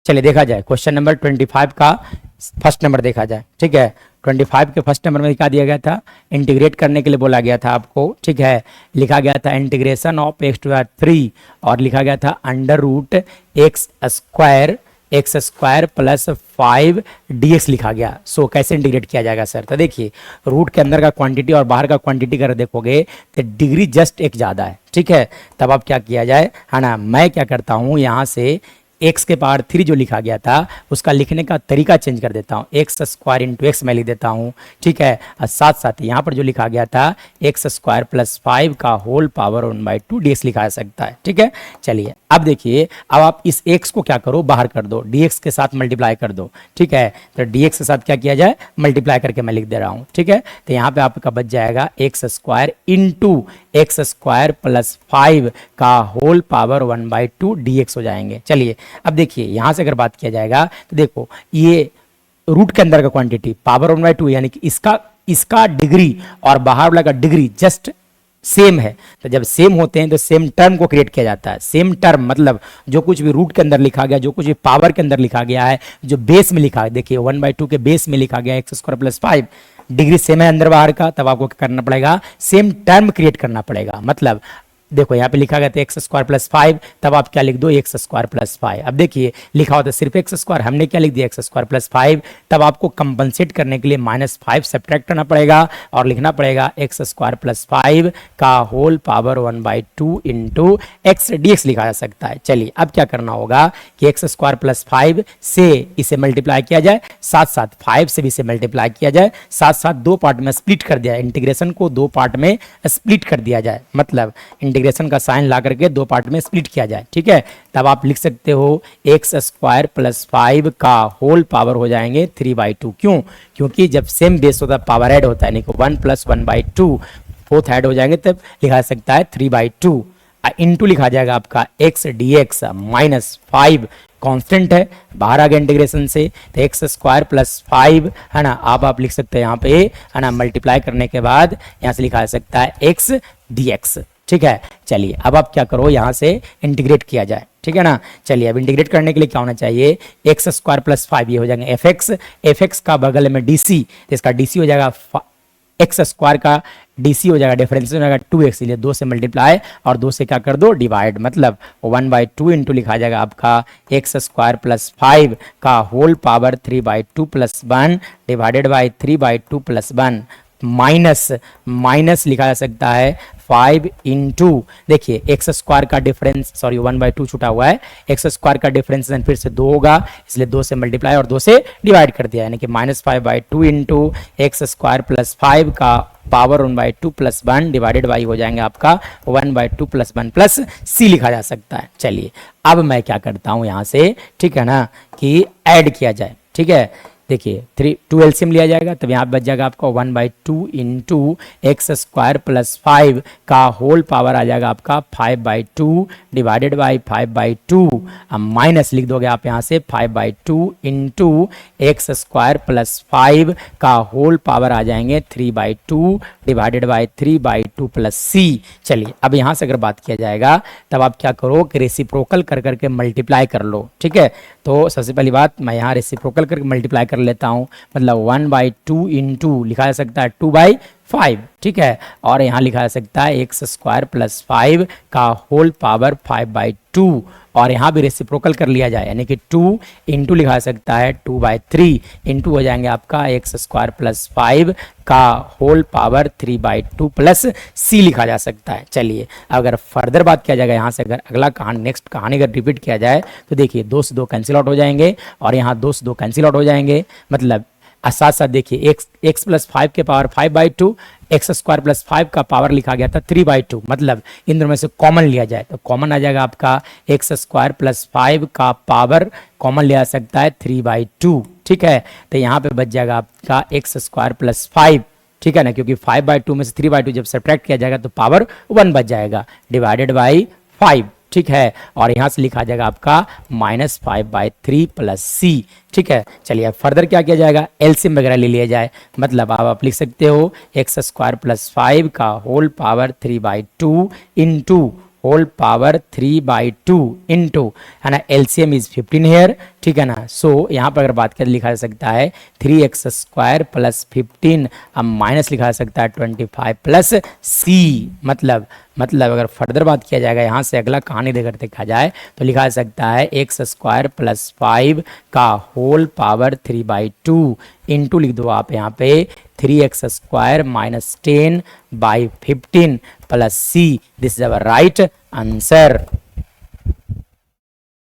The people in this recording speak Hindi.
चलिए देखा जाए क्वेश्चन नंबर 25 का फर्स्ट नंबर देखा जाए। ठीक है, 25 के फर्स्ट नंबर में क्या दिया गया था, इंटीग्रेट करने के लिए बोला गया था आपको। ठीक है, लिखा गया था integration of x to power 3 और लिखा गया था under root x square plus 5 dx लिखा गया। सो कैसे इंटीग्रेट किया जाएगा सर, तो देखिए रूट के अंदर का क्वांटिटी और बाहर का क्वांटिटी कर देखोगे तो डिग्री जस्ट एक ज़्यादा है। ठीक है, तब अब क्या किया जाए, है ना, मैं क्या करता हूँ यहाँ से एक्स के पावर 3 जो लिखा गया था उसका लिखने का तरीका चेंज कर देता हूँ, एक्स स्क्वायर इंटू एक्स मैं लिख देता हूँ। ठीक है, और साथ साथ यहाँ पर जो लिखा गया था एक्स स्क्वायर प्लस 5 का होल पावर 1/2 dx लिखा जा सकता है। ठीक है, चलिए अब देखिए, अब आप इस एक्स को क्या करो, बाहर कर दो, dx के साथ मल्टीप्लाई कर दो। ठीक है, तो dx के साथ क्या किया जाए, मल्टीप्लाई करके मैं लिख दे रहा हूँ। ठीक है, तो यहाँ पे आपका बच जाएगा x square into x square plus 5 का होल पावर 1/2 dx हो जाएंगे। चलिए अब देखिए यहां से अगर बात किया जाएगा तो देखो ये रूट के अंदर का क्वांटिटी पावर 1/2 यानी कि इसका डिग्री और बाहर वाला का डिग्री जस्ट सेम है। तो जब सेम होते हैं तो सेम टर्म को क्रिएट किया जाता है। सेम टर्म मतलब जो कुछ भी रूट के अंदर लिखा गया, जो कुछ भी पावर के अंदर लिखा गया है, जो बेस में लिखा है, देखिए 1/2 के बेस में लिखा गया x square plus 5, degree same है अंदर बाहर का, तब आपको क्या करना पड़ेगा, सेम टर्म क्रिएट करना पड़ेगा। मतलब देखो यहाँ पे लिखा गया था एक्स स्क्वायर प्लस 5, तब आप क्या लिख दो, एक्स स्क्वायर प्लस 5। अब देखिए लिखा होता है सिर्फ एक्स स्क्वायर, हमने क्या लिख दिया, एक्स स्क्वायर प्लस 5, तब आपको कंपनसेट करने के लिए -5 सब्ट्रैक्ट करना पड़ेगा और लिखना पड़ेगा एक्स स्क्वायर प्लस 5 का whole power 1/2 into x dx लिखा जा सकता है। चलिए अब क्या करना होगा कि एक्स स्क्वायर प्लस 5 से इसे मल्टीप्लाई किया जाए, साथ साथ 5 से भी इसे मल्टीप्लाई किया जाए, साथ साथ दो पार्ट में स्प्लिट कर दिया, इंटीग्रेशन को दो पार्ट में स्प्लिट कर दिया जाए, मतलब इंटीग्रेशन का साइन ला करके दो पार्ट में स्प्लिट किया जाए। ठीक है, तब आप लिख सकते हो एक्स स्क्वायर प्लस 5 का होल पावर हो जाएंगे 3/2। क्यों, क्योंकि जब सेम बेस होता है पावर ऐड होता है, यानी कि 1 + 1/2 फोर्थ ऐड हो जाएंगे, तब लिखा जा सकता है 3/2 इंटू लिखा जाएगा आपका एक्स dx -5 कांस्टेंट है, बाहर आ गया इंटीग्रेशन से, तो एक्स स्क्वायर प्लस 5 है ना, आप लिख सकते हैं यहाँ पे, है ना, मल्टीप्लाई करने के बाद यहाँ से लिखा जा सकता है एक्स dx। ठीक है, चलिए अब आप क्या करो, यहाँ से इंटीग्रेट किया जाए। ठीक है ना, चलिए अब इंटीग्रेट करने के लिए क्या होना चाहिए, एक्स स्क्वायर प्लस 5 ये हो जाएंगे एफ एक्स का बगल में dc, तो इसका dc हो जाएगा एक्स स्क्वायर का dc हो जाएगा, डिफरेंस हो जाएगा 2x, इसलिए 2 से मल्टीप्लाई और 2 से क्या कर दो, डिवाइड, मतलब 1/2 इंटू लिखा जाएगा आपका एक्स स्क्वायर प्लस 5 का whole power 3/2 + 1 divided by 3/2 + 1 minus लिखा जा सकता है 5 इंटू, देखिए एक्स स्क्वायर का डिफरेंस, सॉरी 1/2 छूटा हुआ है, एक्स स्क्वायर का डिफरेंस फिर से 2 होगा, इसलिए 2 से मल्टीप्लाई और 2 से डिवाइड कर दिया, यानी कि -5/2 इंटू एक्स स्क्वायर प्लस 5 का पावर 1/2 + 1 डिवाइडेड बाई हो जाएंगे आपका 1/2 + 1 प्लस c लिखा जा सकता है। चलिए अब मैं क्या करता हूँ यहाँ से, ठीक है ना, कि ऐड किया जाए। ठीक है, देखिए 2 एलसीएम लिया जाएगा, तब यहाँ बच जाएगा आपका 1/2 इंटू एक्स स्क्वायर प्लस 5 का होल पावर आ जाएगा आपका 5/2 डिवाइडेड बाई 5/2, अब माइनस लिख दोगे आप यहाँ से 5/2 इंटू एक्स स्क्वायर प्लस 5 का होल पावर आ जाएंगे 3/2 डिवाइडेड बाई 3/2 प्लस c। चलिए अब यहाँ से अगर बात किया जाएगा तब आप क्या करो कि रेसिप्रोकल कर करके मल्टीप्लाई कर लो। ठीक है, तो सबसे पहली बात मैं यहाँ रेसिप्रोकल करके मल्टीप्लाई कर लेता हूँ, मतलब 1/2 इंटू लिखा जा सकता है 2/5। ठीक है, और यहाँ लिखा जा सकता है एक्स स्क्वायर प्लस 5 का होल पावर 5/2 और यहाँ भी रेसिप्रोकल कर लिया जाए, यानी कि 2 इंटू लिखा जा सकता है 2/3 इंटू हो जाएंगे आपका एक्स स्क्वायर प्लस 5 का होल पावर 3/2 प्लस c लिखा जा सकता है। चलिए अगर फर्दर बात किया जाएगा, यहाँ से अगर अगला कहानी नेक्स्ट कहानी अगर रिपीट किया जाए तो देखिए 2 से 2 कैंसिल आउट हो जाएंगे और यहाँ 2 से 2 कैंसिल आउट हो जाएंगे, मतलब साथ साथ देखिए एक्स प्लस 5 के पावर 5/2, एक्स स्क्वायर प्लस 5 का पावर लिखा गया था 3/2, मतलब इन दोनों में से कॉमन लिया जाए तो कॉमन आ जाएगा आपका एक्स स्क्वायर प्लस 5 का पावर कॉमन लिया जा सकता है 3/2। ठीक है, तो यहाँ पे बच जाएगा आपका एक्स स्क्वायर प्लस 5। ठीक है ना, क्योंकि 5/2 में से 3/2 जब सब्ट्रैक्ट किया जाएगा तो पावर 1 बच जाएगा डिवाइडेड बाई 5। ठीक है, और यहाँ से लिखा जाएगा आपका -5/3 प्लस c। ठीक है, चलिए अब फर्दर क्या किया जाएगा, एलसीएम वगैरह ले लिया जाए, मतलब आप लिख सकते हो एक्स स्क्वायर प्लस 5 का whole power 3/2 into whole power 3/2 into, है ना, एलसीएम इज 15 हेयर, ठीक है ना। सो यहाँ पर अगर बात करें लिखा जा सकता है 3x² प्लस 15, अब माइनस लिखा जा सकता है 25 प्लस c, मतलब अगर फर्दर बात किया जाएगा यहाँ से अगला कहानी देकर देखा जाए तो लिखा जा सकता है x² प्लस 5 का होल पावर 3/2 इंटू लिख दो आप यहाँ पे 3x² minus 10/15 plus c, this is our right answer.